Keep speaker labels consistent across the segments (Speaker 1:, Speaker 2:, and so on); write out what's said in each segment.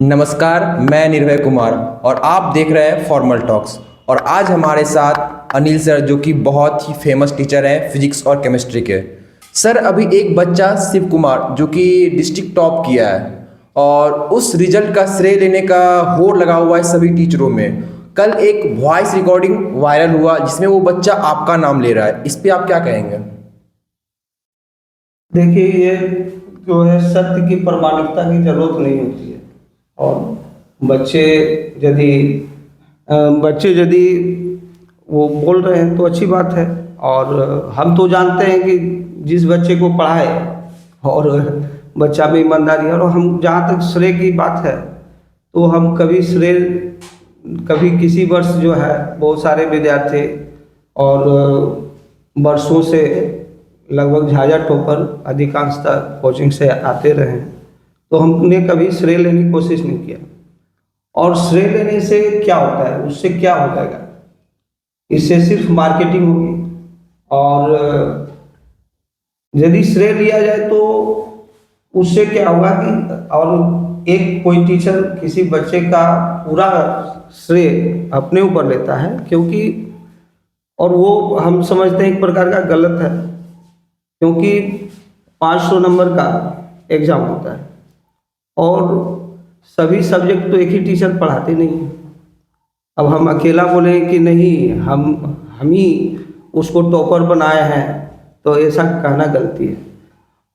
Speaker 1: नमस्कार, मैं निर्भय कुमार और आप देख रहे हैं फॉर्मल टॉक्स। और आज हमारे साथ अनिल सर, जो कि बहुत ही फेमस टीचर हैं फिजिक्स और केमिस्ट्री के। सर, अभी एक बच्चा शिव कुमार जो कि डिस्ट्रिक्ट टॉप किया है और उस रिजल्ट का श्रेय लेने का होड़ लगा हुआ है सभी टीचरों में। कल एक वॉइस रिकॉर्डिंग वायरल हुआ जिसमें वो बच्चा आपका नाम ले रहा है, इस पे आप क्या कहेंगे?
Speaker 2: देखिए, ये जो है सत्य की प्रामाणिकता की जरूरत नहीं होती है। और बच्चे यदि वो बोल रहे हैं तो अच्छी बात है। और हम तो जानते हैं कि जिस बच्चे को पढ़ाए और बच्चा में ईमानदारी है। और हम जहाँ तक श्रेय की बात है तो हम कभी किसी वर्ष जो है बहुत सारे विद्यार्थी और वर्षों से लगभग झाझा टॉपर अधिकांशतः कोचिंग से आते रहे हैं, तो हमने कभी श्रेय लेने की कोशिश नहीं किया। और श्रेय लेने से क्या होता है, उससे क्या हो जाएगा? इससे सिर्फ मार्केटिंग होगी। और यदि श्रेय लिया जाए तो उससे क्या होगा कि और एक कोई टीचर किसी बच्चे का पूरा श्रेय अपने ऊपर लेता है, क्योंकि और वो हम समझते हैं एक प्रकार का गलत है, क्योंकि 500 नंबर का एग्ज़ाम होता है और सभी सब्जेक्ट तो एक ही टीचर पढ़ाते नहीं हैं। अब हम अकेला बोले कि नहीं हम ही उसको टॉपर बनाए हैं, तो ऐसा कहना गलती है।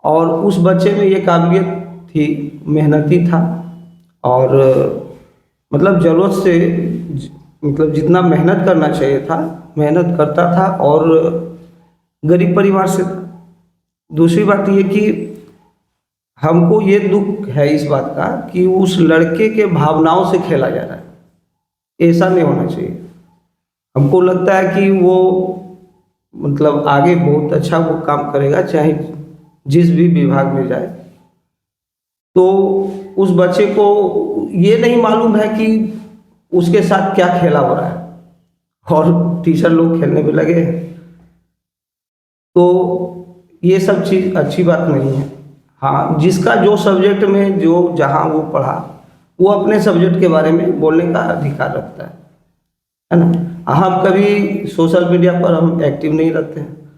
Speaker 2: और उस बच्चे में ये काबिलियत थी, मेहनती था और मतलब ज़रूरत से मतलब जितना मेहनत करना चाहिए था मेहनत करता था और गरीब परिवार से था। दूसरी बात ये कि हमको ये दुख है इस बात का कि उस लड़के के भावनाओं से खेला जा रहा है। ऐसा नहीं होना चाहिए। हमको लगता है कि वो मतलब आगे बहुत अच्छा वो काम करेगा, चाहे जिस भी विभाग में जाए। तो उस बच्चे को ये नहीं मालूम है कि उसके साथ क्या खेला हो रहा है और टीचर लोग खेलने में लगे हैं। तो ये सब चीज़ अच्छी बात नहीं है। हाँ, जिसका जो सब्जेक्ट में जो जहाँ वो पढ़ा, वो अपने सब्जेक्ट के बारे में बोलने का अधिकार रखता है ना। हम कभी सोशल मीडिया पर हम एक्टिव नहीं रहते हैं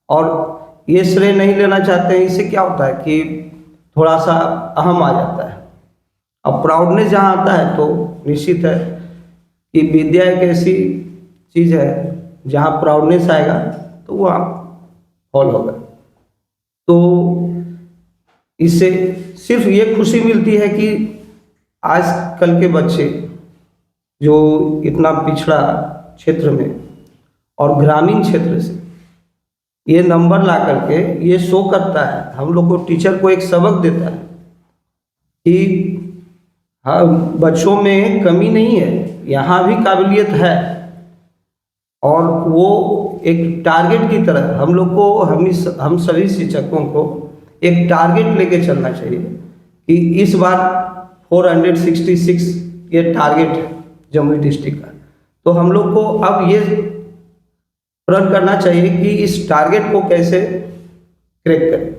Speaker 2: और ये श्रेय नहीं लेना चाहते हैं। इससे क्या होता है कि थोड़ा सा अहम आ जाता है। अब प्राउडनेस जहाँ आता है तो निश्चित है कि विद्या एक ऐसी चीज़ है जहाँ प्राउडनेस आएगा तो वो आप फॉल होगा। तो इससे सिर्फ ये खुशी मिलती है कि आजकल के बच्चे जो इतना पिछड़ा क्षेत्र में और ग्रामीण क्षेत्र से ये नंबर ला करके ये शो करता है, हम लोग को टीचर को एक सबक देता है कि हाँ, बच्चों में कमी नहीं है, यहाँ भी काबिलियत है। और वो एक टारगेट की तरह हम लोग को हम सभी शिक्षकों को एक टारगेट लेके चलना चाहिए कि इस बार 466 ये टारगेट है जमुई डिस्ट्रिक्ट का। तो हम लोग को अब ये प्रण करना चाहिए कि इस टारगेट को कैसे क्रैक करें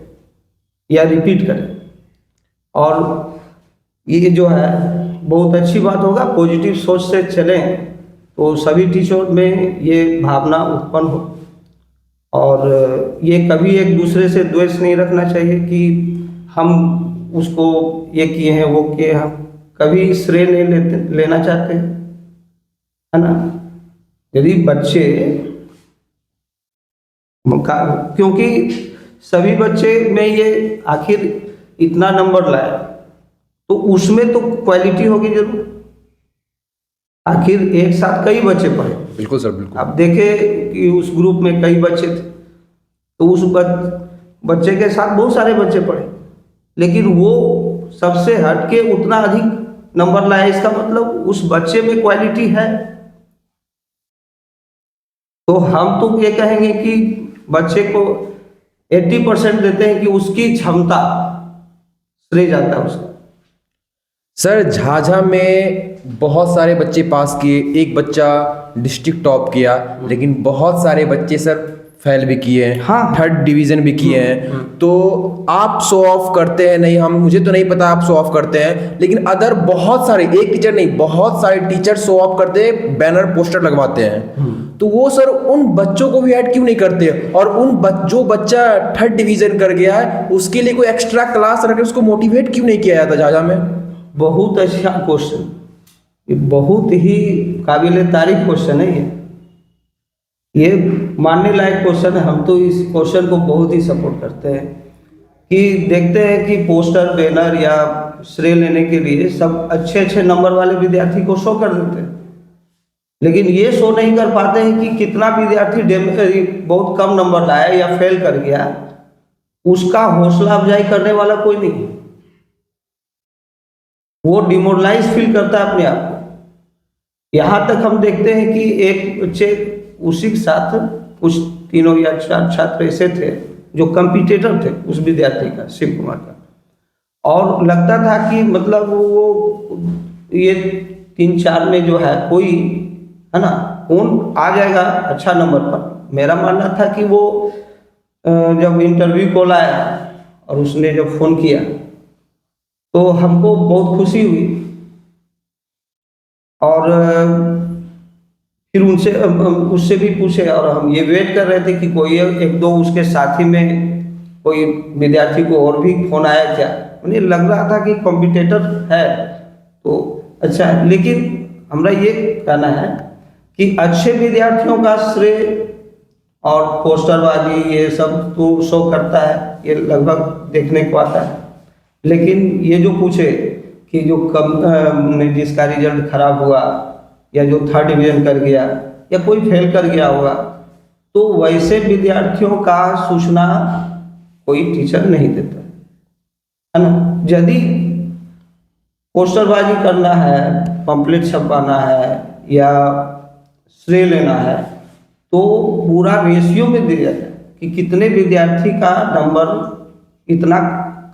Speaker 2: या रिपीट करें। और ये जो है बहुत अच्छी बात होगा, पॉजिटिव सोच से चलें तो सभी टीचर में ये भावना उत्पन्न हो। और ये कभी एक दूसरे से द्वेष नहीं रखना चाहिए कि हम उसको ये किए हैं वो किए, हम कभी श्रेय नहीं लेना चाहते हैं, है ना। यदि बच्चे क्योंकि सभी बच्चे में ये आखिर इतना नंबर लाया तो उसमें तो क्वालिटी होगी जरूर। आखिर एक साथ कई बच्चे पढ़े।
Speaker 1: बिल्कुल सर, बिल्कुल।
Speaker 2: आप देखें कि उस ग्रुप में कई बच्चे थे तो उस बच्चे के साथ बहुत सारे बच्चे पढ़े, लेकिन वो सबसे हटके उतना अधिक नंबर लाया, इसका मतलब उस बच्चे में क्वालिटी है। तो हम तो ये कहेंगे कि बच्चे को 80% देते हैं कि उसकी क्षमता श्रेय जाता है उसका।
Speaker 1: सर, झाझा में बहुत सारे बच्चे पास किए, एक बच्चा डिस्ट्रिक्ट टॉप किया, लेकिन बहुत सारे बच्चे सर फेल भी किए हैं,
Speaker 2: हाँ।
Speaker 1: थर्ड डिवीजन भी किए हैं। तो आप शो ऑफ करते हैं नहीं, हम मुझे तो नहीं पता आप शो ऑफ करते हैं, लेकिन अदर बहुत सारे, एक टीचर नहीं बहुत सारे टीचर शो ऑफ करते हैं, बैनर पोस्टर लगवाते हैं। तो वो सर उन बच्चों को भी ऐड क्यों नहीं करते? और जो बच्चा थर्ड डिवीजन कर गया है उसके लिए कोई एक्स्ट्रा क्लास रख के उसको मोटिवेट क्यों नहीं किया जाता झाझा में?
Speaker 2: बहुत अच्छा क्वेश्चन, ये बहुत ही काबिल तारीफ क्वेश्चन है। ये मानने लायक क्वेश्चन है। हम तो इस क्वेश्चन को बहुत ही सपोर्ट करते हैं कि देखते हैं कि पोस्टर बैनर या श्रेय लेने के लिए सब अच्छे अच्छे नंबर वाले विद्यार्थी को शो कर देते हैं, लेकिन ये शो नहीं कर पाते हैं कि कितना विद्यार्थी बहुत कम नंबर लाया या फेल कर गया, उसका हौसला अफजाई करने वाला कोई नहीं। वो डिमोरलाइज फील करता है अपने आप को। यहाँ तक हम देखते हैं कि एक बच्चे उसी के साथ कुछ 3 या 4 छात्र ऐसे थे जो कंपटीटर थे उस विद्यार्थी का, शिव कुमार का, और लगता था कि मतलब वो ये 3-4 में जो है कोई है ना कौन आ जाएगा अच्छा नंबर पर। मेरा मानना था कि वो जब इंटरव्यू कॉल आया और उसने जब फ़ोन किया तो हमको बहुत खुशी हुई, और फिर उससे भी पूछे, और हम ये वेट कर रहे थे कि कोई एक दो उसके साथी में कोई विद्यार्थी को और भी फोन आया क्या। मुझे लग रहा था कि कॉम्पिटिटर है तो अच्छा है, लेकिन हमारा ये कहना है कि अच्छे विद्यार्थियों का श्रेय और पोस्टरबाजी ये सब तो शो करता है, ये लगभग देखने को आता है। लेकिन ये जो पूछे कि जो जिसका रिजल्ट खराब हुआ या जो थर्ड डिवीजन कर गया या कोई फेल कर गया होगा, तो वैसे विद्यार्थियों का सूचना कोई टीचर नहीं देता है ना। यदि पोस्टरबाजी करना है, पंपलेट छपवाना है या श्रेय लेना है तो पूरा रेशियो में दिया जाए कि कितने विद्यार्थी का नंबर इतना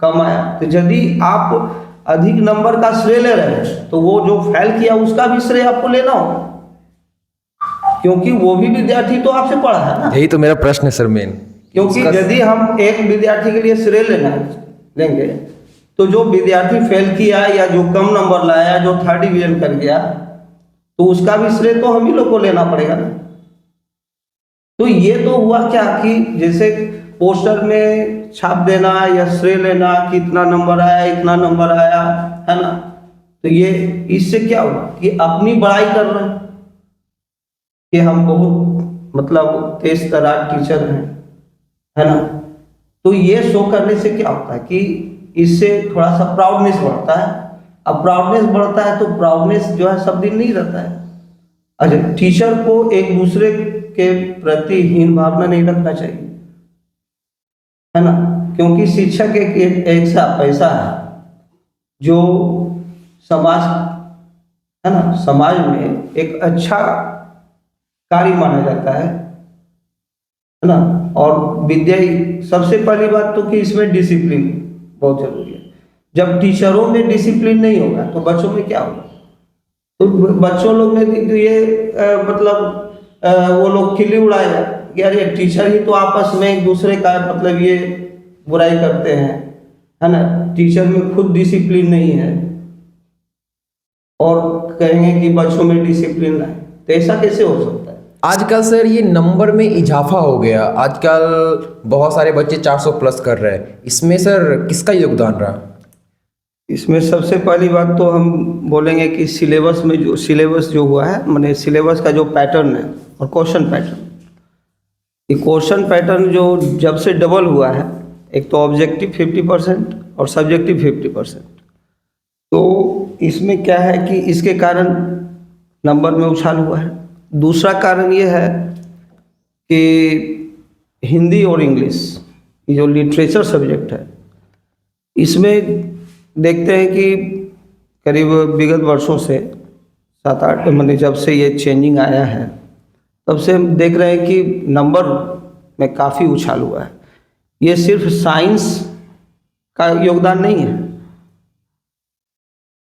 Speaker 2: कम आया। तो यदि आप अधिक नंबर का श्रेय ले रहे हैं तो वो जो फेल किया उसका भी श्रेय आपको लेना होगा, क्योंकि वो भी विद्यार्थी तो आपसे पढ़ा है ना।
Speaker 1: यही तो मेरा प्रश्न है सर मेन।
Speaker 2: क्योंकि यदि हम एक विद्यार्थी के लिए श्रेय लेंगे तो जो विद्यार्थी फेल किया या जो कम नंबर लाया, जो थर्ड डिवीजन कर गया, तो उसका भी श्रेय तो हम ही लोग को लेना पड़ेगा ना। तो ये तो हुआ क्या कि जैसे पोस्टर में छाप देना या श्रेय लेना, कितना नंबर आया, इतना नंबर आया, है ना। तो ये इससे क्या हुआ कि अपनी बड़ाई कर रहे हैं कि हम बहुत मतलब तेज तर्रार टीचर हैं, है ना। तो ये शो करने से क्या होता है कि इससे थोड़ा सा प्राउडनेस बढ़ता है। अब प्राउडनेस बढ़ता है तो प्राउडनेस जो है सब दिन नहीं रहता है। अच्छा, टीचर को एक दूसरे के प्रति हीन भावना नहीं रखना चाहिए, है ना, क्योंकि शिक्षक एक ऐसा पैसा है जो समाज, है ना, समाज में एक अच्छा कार्य माना जाता है ना। और विद्या सबसे पहली बात तो कि इसमें डिसिप्लिन बहुत जरूरी है। जब टीचरों में डिसिप्लिन नहीं होगा तो बच्चों में क्या होगा? तो बच्चों लोग में ये वो लोग खिल्ली उड़ाएगा कि अरे टीचर ही तो आपस में एक दूसरे का मतलब ये बुराई करते हैं, है ना। टीचर में खुद डिसिप्लिन नहीं है और कहेंगे कि बच्चों में डिसिप्लिन लाए, तो ऐसा कैसे हो सकता है?
Speaker 1: आजकल सर ये नंबर में इजाफा हो गया, आजकल बहुत सारे बच्चे 400 प्लस कर रहे हैं, इसमें सर किसका योगदान रहा?
Speaker 2: इसमें सबसे पहली बात तो हम बोलेंगे कि सिलेबस जो हुआ है, माने सिलेबस का जो पैटर्न है और क्वेश्चन पैटर्न, ये क्वेश्चन पैटर्न जो जब से डबल हुआ है, एक तो ऑब्जेक्टिव 50% और सब्जेक्टिव 50%, तो इसमें क्या है कि इसके कारण नंबर में उछाल हुआ है। दूसरा कारण ये है कि हिंदी और इंग्लिश जो लिटरेचर सब्जेक्ट है, इसमें देखते हैं कि करीब विगत वर्षों से 7-8 महीने जब से ये चेंजिंग आया है, तब से हम देख रहे हैं कि नंबर में काफ़ी उछाल हुआ है। ये सिर्फ साइंस का योगदान नहीं है,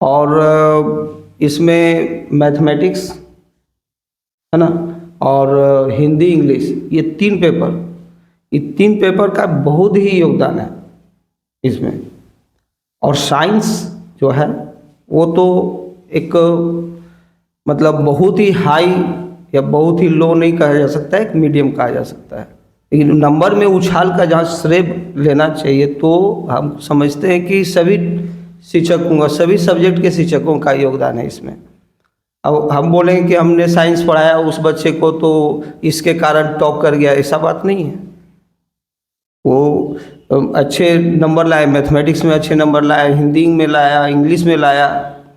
Speaker 2: और इसमें मैथमेटिक्स, है ना, और हिंदी इंग्लिश, ये 3 पेपर ये 3 पेपर का बहुत ही योगदान है इसमें। और साइंस जो है वो तो एक मतलब बहुत ही हाई या बहुत ही लो नहीं कहा जा सकता है, एक मीडियम कहा जा सकता है। लेकिन नंबर में उछाल का जहाँ श्रेय लेना चाहिए तो हम समझते हैं कि सभी शिक्षकों का, सभी सब्जेक्ट के शिक्षकों का योगदान है इसमें। अब हम बोलेंगे कि हमने साइंस पढ़ाया उस बच्चे को तो इसके कारण टॉप कर गया, ऐसा बात नहीं है। वो अच्छे नंबर लाए, मैथमेटिक्स में अच्छे नंबर लाए, हिंदी में लाया, इंग्लिश में लाया,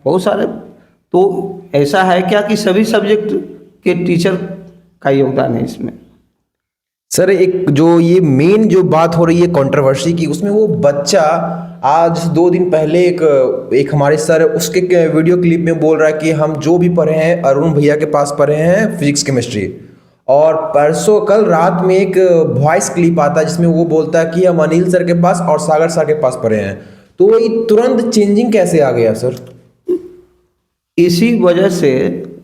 Speaker 2: बहुत सारे। तो ऐसा है क्या कि सभी सब्जेक्ट के टीचर का योगदान है इसमें।
Speaker 1: सर एक जो ये मेन जो बात हो रही है कंट्रोवर्सी की, उसमें वो बच्चा आज 2 दिन पहले एक हमारे सर उसके वीडियो क्लिप में बोल रहा है कि हम जो भी पढ़े हैं अरुण भैया के पास पढ़े हैं फिजिक्स केमिस्ट्री। और परसों कल रात में एक वॉइस क्लिप आता है जिसमें वो बोलता है कि हम अनिल सर के पास और सागर सर के पास पढ़े हैं। तो ये तुरंत चेंजिंग कैसे आ गया सर?
Speaker 2: इसी वजह से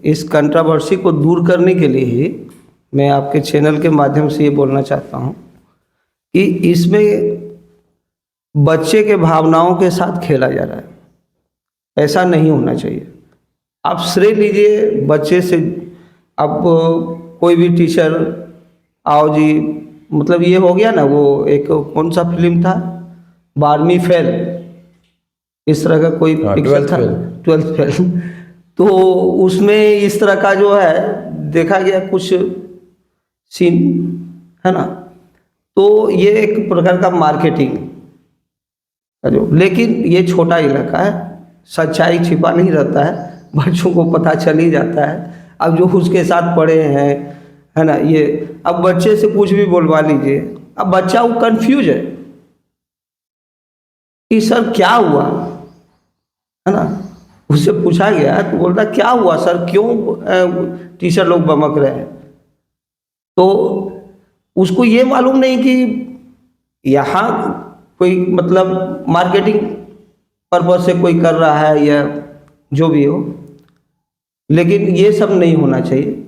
Speaker 2: इस कंट्रोवर्सी को दूर करने के लिए ही मैं आपके चैनल के माध्यम से ये बोलना चाहता हूँ कि इसमें बच्चे के भावनाओं के साथ खेला जा रहा है। ऐसा नहीं होना चाहिए। आप श्रेय लीजिए बच्चे से। अब कोई भी टीचर आओ जी, मतलब ये हो गया ना, वो एक कौन सा फिल्म था 12वीं फेल, इस तरह का कोई पिक्चर था, 12th फेल। तो उसमें इस तरह का जो है देखा गया कुछ सीन, है ना। तो ये एक प्रकार का मार्केटिंग है जो, लेकिन ये छोटा इलाका है, सच्चाई छिपा नहीं रहता है, बच्चों को पता चल ही जाता है। अब जो उसके साथ पढ़े हैं, है ना, ये अब बच्चे से कुछ भी बोलवा लीजिए, अब बच्चा वो कंफ्यूज है कि सर क्या हुआ, है ना। उससे पूछा गया तो बोलता क्या हुआ सर, क्यों टीचर लोग बमक रहे हैं। तो उसको ये मालूम नहीं कि यहाँ कोई मतलब मार्केटिंग पर्पज से कोई कर रहा है या जो भी हो। लेकिन ये सब नहीं होना चाहिए।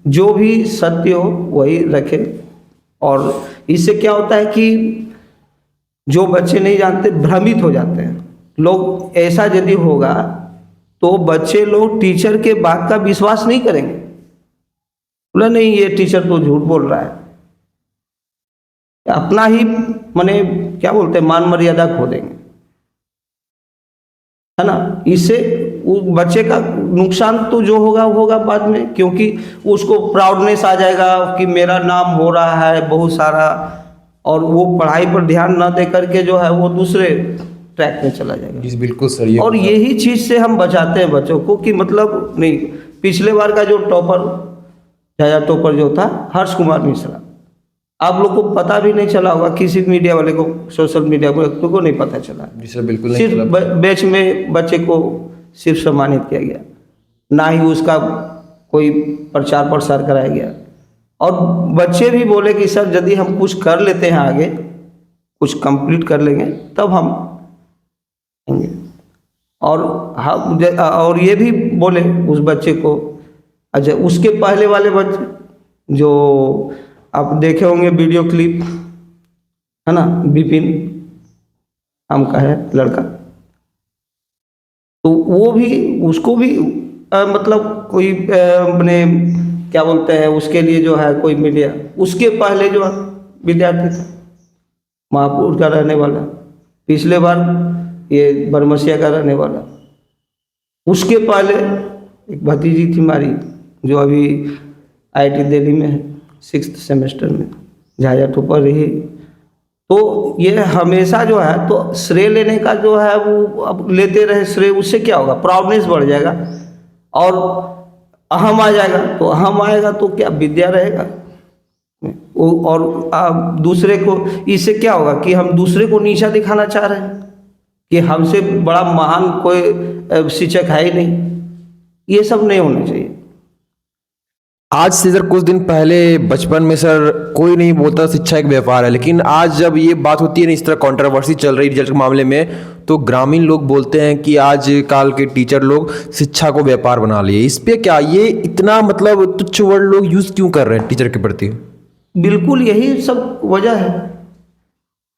Speaker 2: जो भी सत्य हो वही रखे। और इससे क्या होता है कि जो बच्चे नहीं जानते भ्रमित हो जाते हैं लोग। ऐसा यदि होगा तो बच्चे लोग टीचर के बात का विश्वास नहीं करेंगे। बोला नहीं ये टीचर तो झूठ बोल रहा है, अपना ही माने क्या बोलते हैं मान मर्यादा खो देंगे, है ना। इससे उस बच्चे का नुकसान तो जो होगा होगा बाद में, क्योंकि उसको प्राउडनेस आ जाएगा कि मेरा नाम हो रहा है बहुत सारा, और वो पढ़ाई पर ध्यान न दे करके जो है वो दूसरे ट्रैक में चला जाएगा।
Speaker 1: जी बिल्कुल सर।
Speaker 2: और यही चीज़ से हम बचाते हैं बच्चों को कि मतलब नहीं, पिछले बार का जो टॉपर जो था हर्ष कुमार मिश्रा, आप लोग को पता भी नहीं चला होगा, किसी मीडिया वाले को, सोशल मीडिया को नहीं पता चला।
Speaker 1: जी सर बिल्कुल नहीं।
Speaker 2: सिर्फ बैच में बच्चे को सिर्फ सम्मानित किया गया, ना ही उसका कोई प्रचार प्रसार कराया गया। और बच्चे भी बोले कि सर यदि हम कुछ कर लेते हैं आगे, कुछ कंप्लीट कर लेंगे तब हम आएंगे। और ये भी बोले उस बच्चे को, अच्छा उसके पहले वाले बच्चे जो आप देखे होंगे वीडियो क्लिप, है ना, विपिन नाम का है लड़का, तो वो भी उसको भी मतलब कोई अपने क्या बोलते हैं उसके लिए जो है कोई मीडिया, उसके पहले जो विद्यार्थी था महापुर का रहने वाला, पिछले बार ये बरमसिया का रहने वाला, उसके पहले एक भतीजी थी हमारी जो अभी IIT दिल्ली में है 6th सेमेस्टर में, झाया टॉपर रही। तो ये हमेशा जो है तो श्रेय लेने का जो है वो अब लेते रहे श्रेय, उससे क्या होगा, प्राउडनेस बढ़ जाएगा और अहम आ जाएगा। तो अहम आएगा तो क्या विद्या रहेगा। और दूसरे को, इससे क्या होगा कि हम दूसरे को नीचा दिखाना चाह रहे हैं कि हमसे बड़ा महान कोई शिक्षक है ही नहीं। ये सब नहीं होना चाहिए।
Speaker 1: आज से सर कुछ दिन पहले बचपन में सर कोई नहीं बोलता शिक्षा एक व्यापार है, लेकिन आज जब ये बात होती है ना, इस तरह कंट्रोवर्सी चल रही रिजल्ट के मामले में, तो ग्रामीण लोग बोलते हैं कि आज काल के टीचर लोग शिक्षा को व्यापार बना लिए। इस पे क्या ये इतना मतलब तुच्छ वर्ड लोग यूज क्यों कर रहे हैं टीचर के प्रति?
Speaker 2: बिल्कुल यही सब वजह है।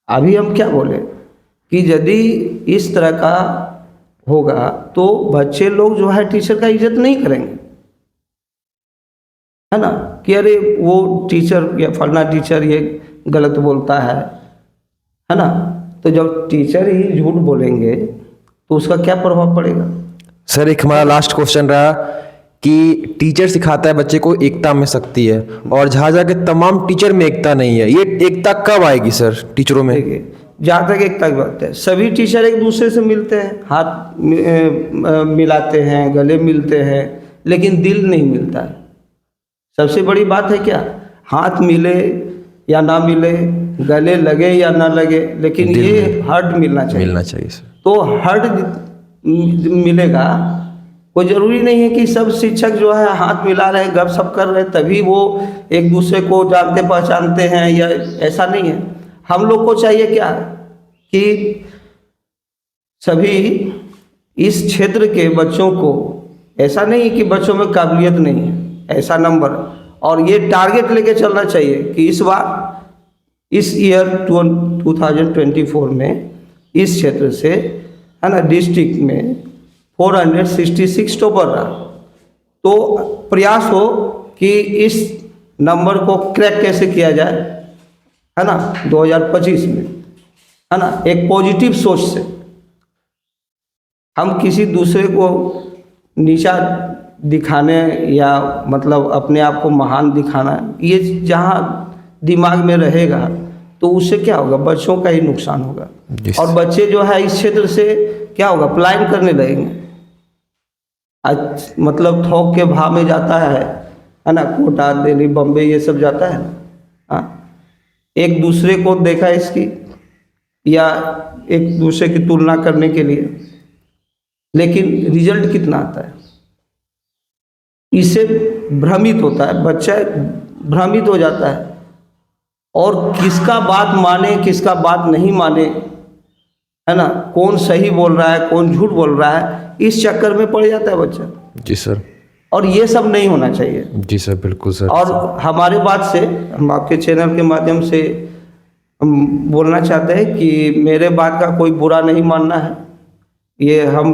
Speaker 2: अभी हम क्या बोले कि यदि इस तरह का होगा तो बच्चे लोग जो है टीचर का इज्जत नहीं करेंगे, है ना, कि अरे वो टीचर या फलना टीचर ये गलत बोलता है ना। तो जब टीचर ही झूठ बोलेंगे तो उसका क्या प्रभाव पड़ेगा।
Speaker 1: सर एक हमारा लास्ट क्वेश्चन रहा कि टीचर सिखाता है बच्चे को एकता में शक्ति है, और झाझा के तमाम टीचर में एकता नहीं है, ये एकता कब आएगी सर टीचरों में?
Speaker 2: देखिए, जहाँ तक एकता की बात है, सभी टीचर एक दूसरे से मिलते हैं, हाथ मिलाते हैं, गले मिलते हैं, लेकिन दिल नहीं मिलता है। सबसे बड़ी बात है क्या, हाथ मिले या ना मिले, गले लगे या ना लगे, लेकिन ये हार्ट मिलना चाहिए
Speaker 1: सर।
Speaker 2: तो हार्ट मिलेगा। कोई ज़रूरी नहीं है कि सब शिक्षक जो है हाथ मिला रहे, गप सप कर रहे तभी वो एक दूसरे को जानते पहचानते हैं, या ऐसा नहीं है। हम लोग को चाहिए क्या कि सभी इस क्षेत्र के बच्चों को, ऐसा नहीं कि बच्चों में काबिलियत नहीं है, ऐसा नंबर, और ये टारगेट लेके चलना चाहिए कि इस बार इस ईयर 2024 में इस क्षेत्र से, है ना, डिस्ट्रिक्ट में 466 टॉपर रहा। तो प्रयास हो कि इस नंबर को क्रैक कैसे किया जाए, है ना, 2025 में, है ना, एक पॉजिटिव सोच से। हम किसी दूसरे को नीचा दिखाने या मतलब अपने आप को महान दिखाना, ये जहाँ दिमाग में रहेगा तो उससे क्या होगा, बच्चों का ही नुकसान होगा। और बच्चे जो है इस क्षेत्र से क्या होगा, पलायन करने लगेंगे। आज मतलब थोक के भाव में जाता है ना, कोटा, दिल्ली, बम्बई, ये सब जाता है। हाँ, एक दूसरे को देखा इसकी या एक दूसरे की तुलना करने के लिए, लेकिन रिजल्ट कितना आता है, इससे भ्रमित होता है बच्चा, भ्रमित हो जाता है, और किसका बात माने किसका बात नहीं माने, है ना, कौन सही बोल रहा है कौन झूठ बोल रहा है, इस चक्कर में पड़ जाता है बच्चा।
Speaker 1: जी सर।
Speaker 2: और ये सब नहीं होना चाहिए।
Speaker 1: जी सर, बिल्कुल सर।
Speaker 2: और हमारे बात से, हम आपके चैनल के माध्यम से हम बोलना चाहते हैं कि मेरे बात का कोई बुरा नहीं मानना है, ये हम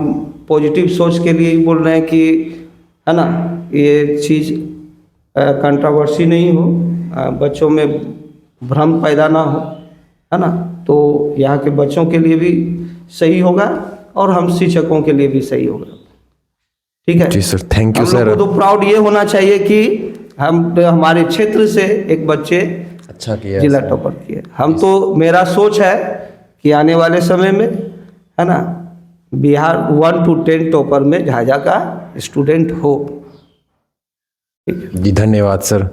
Speaker 2: पॉजिटिव सोच के लिए ही बोल रहे हैं कि, है ना, ये चीज़ कंट्रोवर्सी नहीं हो, बच्चों में भ्रम पैदा ना हो, है ना, तो यहाँ के बच्चों के लिए भी सही होगा और हम शिक्षकों के लिए भी सही होगा। ठीक है
Speaker 1: जी सर, थैंक यू सर।
Speaker 2: हम लोग को तो प्राउड ये होना चाहिए कि हम हमारे क्षेत्र से एक बच्चे
Speaker 1: अच्छा किया,
Speaker 2: जिला टॉपर किए। हम तो, मेरा सोच है कि आने वाले समय में, है ना, बिहार 1 to 10 टॉपर में झाझा का स्टूडेंट हो।
Speaker 1: जी धन्यवाद सर।